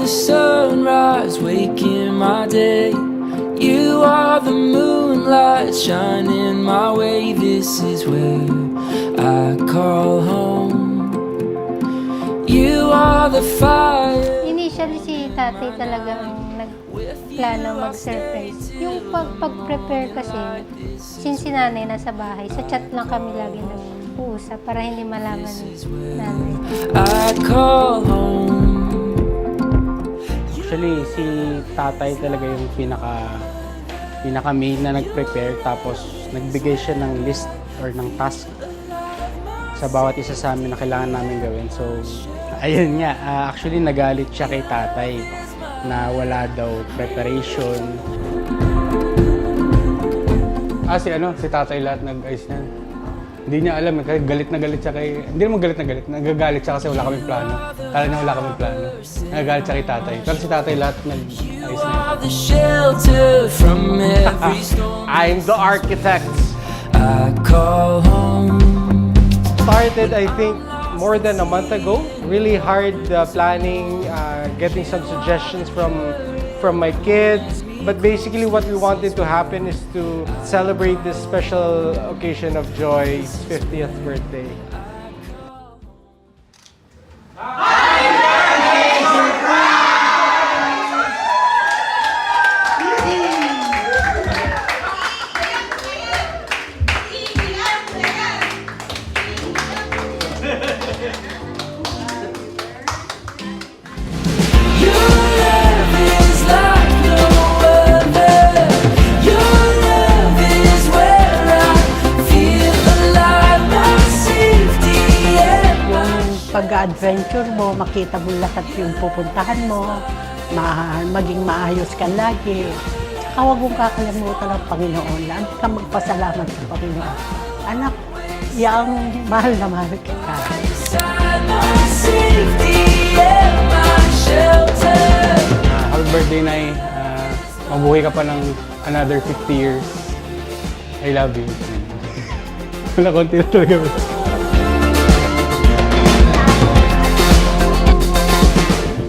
the sunrise, waking my day. You are the moonlight, shining my way. This is where I call home. You are the fire. Initially, si tatay talaga ang nagplano mag-surprise. Yung pag-prepare kasi, since si nanay nasa bahay, sa chat lang kami lagi nag-uusap para hindi malaman ni nanay. I call home. Actually, si tatay talaga yung pinaka-main na nag-prepare, tapos nagbigay siya ng list or ng task sa bawat isa sa amin na kailangan namin gawin. So, ayun nga, actually nagalit siya kay tatay na wala daw preparation. Si tatay lahat nag-ayos niyan. Hindi niya alam, galit na galit siya kay... Hindi naman galit na galit, nagagalit siya kasi wala kaming plano. Kala niya wala kaming plano. Nagagalit siya kay tatay. Pero si tatay lahat nag-ayos na yun. I'm the architect. I call home. Started, I think, more than a month ago. Really hard planning, getting some suggestions from my kids. But basically what we wanted to happen is to celebrate this special occasion of Joy's 50th birthday. Pag-adventure mo, makita mo lahat yung pupuntahan mo, maging maayos ka lagi. Huwag mong kakalimutan ng Panginoon. Lagi ka magpasalamat sa Panginoon. Anak, yang mahal na mahal kita. Happy birthday, Nay. Mabuhay ka pa ng another 50 years. I love you. Wala, konti na talaga.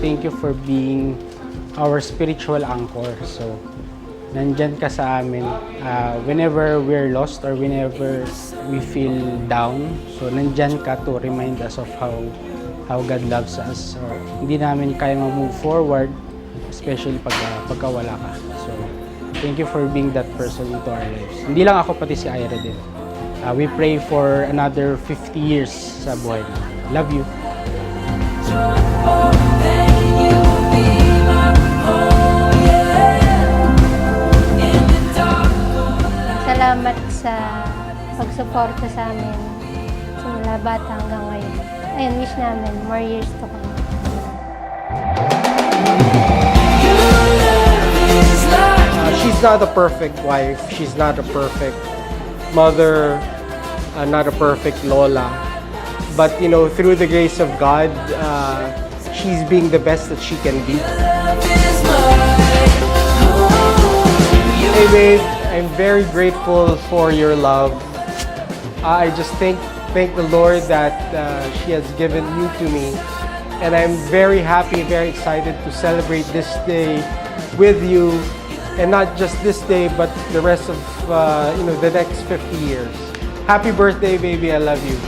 Thank you for being our spiritual anchor. So, nandyan ka sa amin whenever we're lost or whenever we feel down. So, nandyan ka to remind us of how God loves us. Or hindi namin kaya mag-move forward, especially pagka wala ka. So, thank you for being that person into our lives. Hindi lang ako, pati si Ira din. We pray for another 50 years sa buhay na. Love you. Salamat sa pagsuporta sa amin simula bata hanggang ngayon. Ayun, wish namin more years to come. She's not a perfect wife. She's not a perfect mother. Not a perfect lola. But, you know, through the grace of God, she's being the best that she can be. Hey, babe. I'm very grateful for your love. I just thank the Lord that she has given you to me. And I'm very happy, very excited to celebrate this day with you. And not just this day, but the rest of the next 50 years. Happy birthday, baby. I love you.